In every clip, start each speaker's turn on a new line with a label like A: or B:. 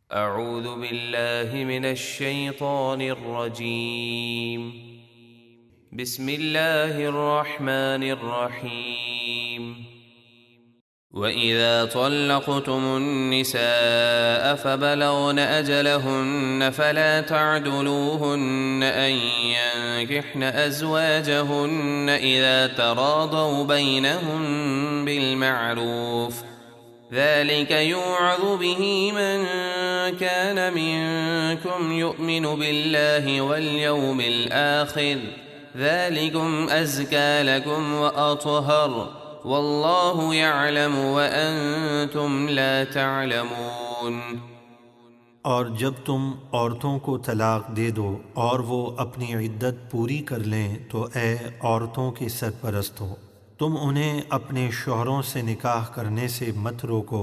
A: اعوذ باللہ من الشیطان الرجیم بسم اللہ الرحمن الرحیم وَإِذَا طَلَّقْتُمُ النِّسَاءَ فَبَلَغْنَ أَجَلَهُنَّ فَلَا تَعْضُلُوهُنَّ أَن يَنكِحْنَ أَزْوَاجَهُنَّ إِذَا تَرَاضَوْا بَيْنَهُم بِالْمَعْرُوفِ ذلك يوعظ به من كان منكم يؤمن بالله واليوم الآخر ذلكم أزكى لكم وأطهر والله يعلم وأنتم لا تعلمون۔
B: اور جب تم عورتوں کو طلاق دے دو اور وہ اپنی عدت پوری کر لیں تو اے عورتوں کے سرپرستو، تم انہیں اپنے شوہروں سے نکاح کرنے سے مت روکو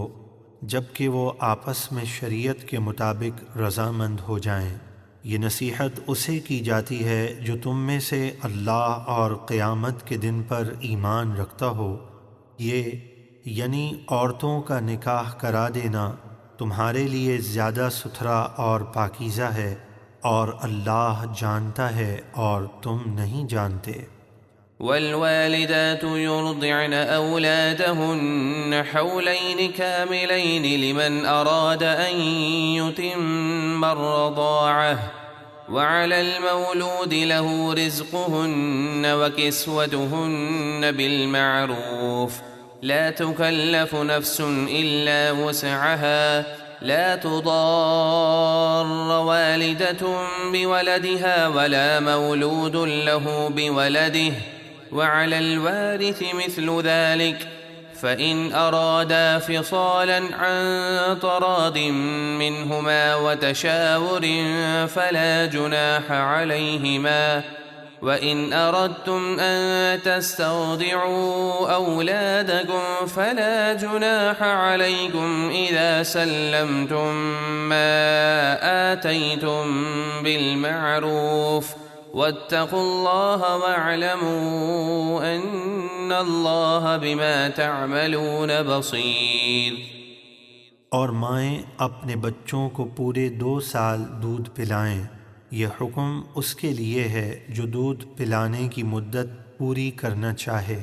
B: جب کہ وہ آپس میں شریعت کے مطابق رضامند ہو جائیں۔ یہ نصیحت اسے کی جاتی ہے جو تم میں سے اللہ اور قیامت کے دن پر ایمان رکھتا ہو، یہ یعنی عورتوں کا نکاح کرا دینا تمہارے لیے زیادہ ستھرا اور پاکیزہ ہے، اور اللہ جانتا ہے اور تم نہیں جانتے۔
A: والوالدات يرضعن أولادهن حولين كاملين لمن أراد أن يتم الرضاعة وعلى المولود له رزقهن وكسوتهن بالمعروف لا تكلف نفس إلا وسعها لا تضار والدة بولدها ولا مولود له بولده وعلى الوارث مثل ذلك فإن أرادا فصالا عن تراض منهما وتشاور فلا جناح عليهما وإن أردتم أن تسترضعوا أولادكم فلا جناح عليكم إذا سلمتم ما آتيتم بالمعروف واتقوا الله واعلموا أن الله بما تعملون بصير۔
B: اور مائیں اپنے بچوں کو پورے 2 سال دودھ پلائیں، یہ حکم اس کے لیے ہے جو دودھ پلانے کی مدت پوری کرنا چاہے،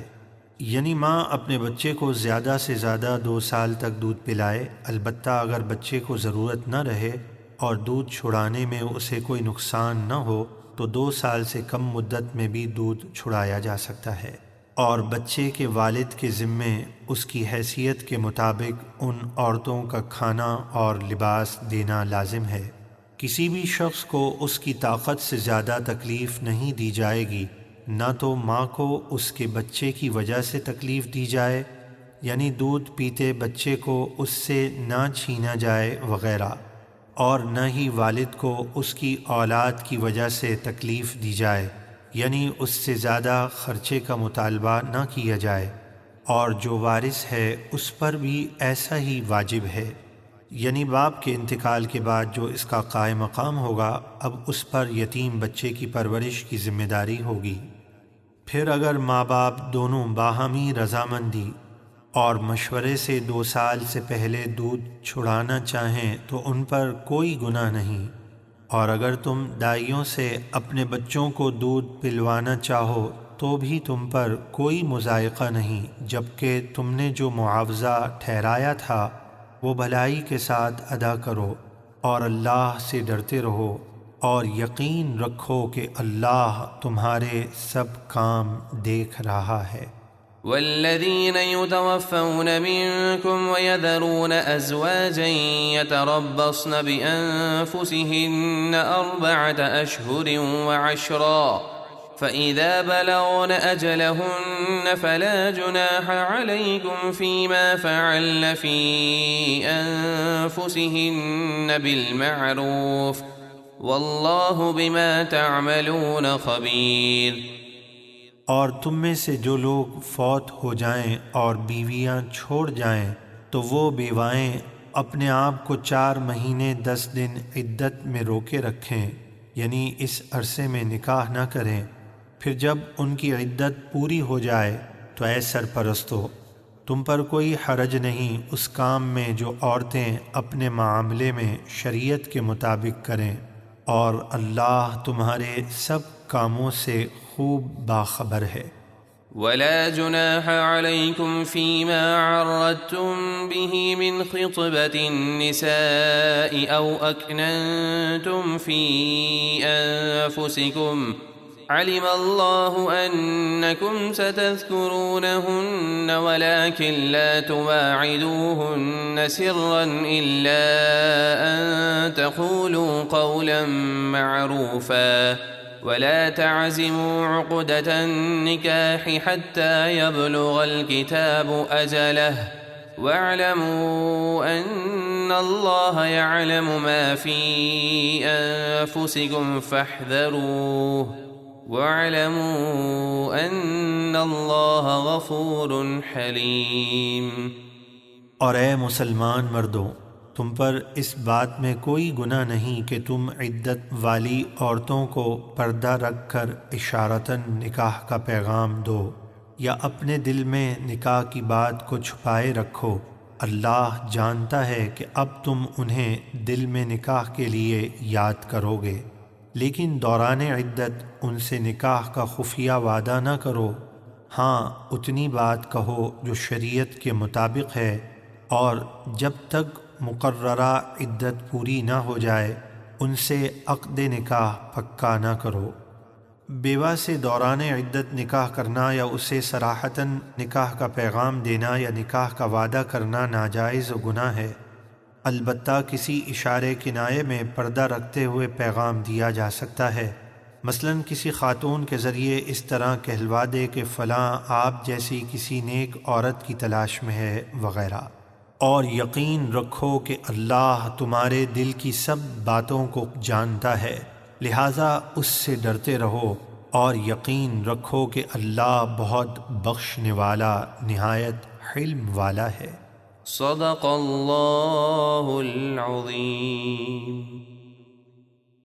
B: یعنی ماں اپنے بچے کو زیادہ سے زیادہ 2 سال تک دودھ پلائے، البتہ اگر بچے کو ضرورت نہ رہے اور دودھ چھڑانے میں اسے کوئی نقصان نہ ہو تو 2 سال سے کم مدت میں بھی دودھ چھڑایا جا سکتا ہے، اور بچے کے والد کے ذمے اس کی حیثیت کے مطابق ان عورتوں کا کھانا اور لباس دینا لازم ہے۔ کسی بھی شخص کو اس کی طاقت سے زیادہ تکلیف نہیں دی جائے گی، نہ تو ماں کو اس کے بچے کی وجہ سے تکلیف دی جائے، یعنی دودھ پیتے بچے کو اس سے نہ چھینا جائے وغیرہ، اور نہ ہی والد کو اس کی اولاد کی وجہ سے تکلیف دی جائے، یعنی اس سے زیادہ خرچے کا مطالبہ نہ کیا جائے، اور جو وارث ہے اس پر بھی ایسا ہی واجب ہے، یعنی باپ کے انتقال کے بعد جو اس کا قائم مقام ہوگا اب اس پر یتیم بچے کی پرورش کی ذمہ داری ہوگی۔ پھر اگر ماں باپ دونوں باہمی رضامندی اور مشورے سے 2 سال سے پہلے دودھ چھڑانا چاہیں تو ان پر کوئی گناہ نہیں، اور اگر تم دائیوں سے اپنے بچوں کو دودھ پلوانا چاہو تو بھی تم پر کوئی مضائقہ نہیں، جبکہ تم نے جو معاوضہ ٹھہرایا تھا وہ بھلائی کے ساتھ ادا کرو، اور اللہ سے ڈرتے رہو، اور یقین رکھو کہ اللہ تمہارے سب کام دیکھ رہا ہے۔
A: والذين يتوفون منكم ويذرون أزواجا يتربصن بأنفسهن 4 أشهر وعشرا فإذا بلغن أجلهن فلا جناح عليكم فيما فعلن في أنفسهن بالمعروف والله بما تعملون خبير۔
B: اور تم میں سے جو لوگ فوت ہو جائیں اور بیویاں چھوڑ جائیں تو وہ بیوائیں اپنے آپ کو 4 مہینے 10 دن عدت میں روکے رکھیں، یعنی اس عرصے میں نکاح نہ کریں، پھر جب ان کی عدت پوری ہو جائے تو اے سرپرستو تم پر کوئی حرج نہیں اس کام میں جو عورتیں اپنے معاملے میں شریعت کے مطابق کریں، اور اللہ تمہارے سب کاموں سے خوب باخبر ہے۔
A: ولا جناح عليكم فيما عرضتم به من خطبة النساء أو أكننتم في أنفسكم علم الله أنكم ستذكرونهن ولكن لا تواعدوهن سرا إلا أن تقولوا قولا معروفا ولا تعزموا عقدة النكاح حتى يبلغ الكتاب أجله واعلموا أن الله يعلم ما في أنفسكم فاحذروه واعلموا أن الله غفور حليم۔
B: اور اے مسلمان مردوں، تم پر اس بات میں کوئی گناہ نہیں کہ تم عدت والی عورتوں کو پردہ رکھ کر اشارتاً نکاح کا پیغام دو، یا اپنے دل میں نکاح کی بات کو چھپائے رکھو۔ اللہ جانتا ہے کہ اب تم انہیں دل میں نکاح کے لیے یاد کرو گے، لیکن دوران عدت ان سے نکاح کا خفیہ وعدہ نہ کرو۔ ہاں، اتنی بات کہو جو شریعت کے مطابق ہے، اور جب تک مقررہ عدت پوری نہ ہو جائے ان سے عقد نکاح پکا نہ کرو۔ بیوہ سے دوران عدت نکاح کرنا یا اسے صراحتاً نکاح کا پیغام دینا یا نکاح کا وعدہ کرنا ناجائز و گناہ ہے، البتہ کسی اشارے کنایے میں پردہ رکھتے ہوئے پیغام دیا جا سکتا ہے، مثلاً کسی خاتون کے ذریعے اس طرح کہلوا دے کہ فلاں آپ جیسی کسی نیک عورت کی تلاش میں ہے وغیرہ۔ اور یقین رکھو کہ اللہ تمہارے دل کی سب باتوں کو جانتا ہے، لہٰذا اس سے ڈرتے رہو، اور یقین رکھو کہ اللہ بہت بخشنے والا نہایت حلم والا ہے۔
A: صدق اللہ العظیم۔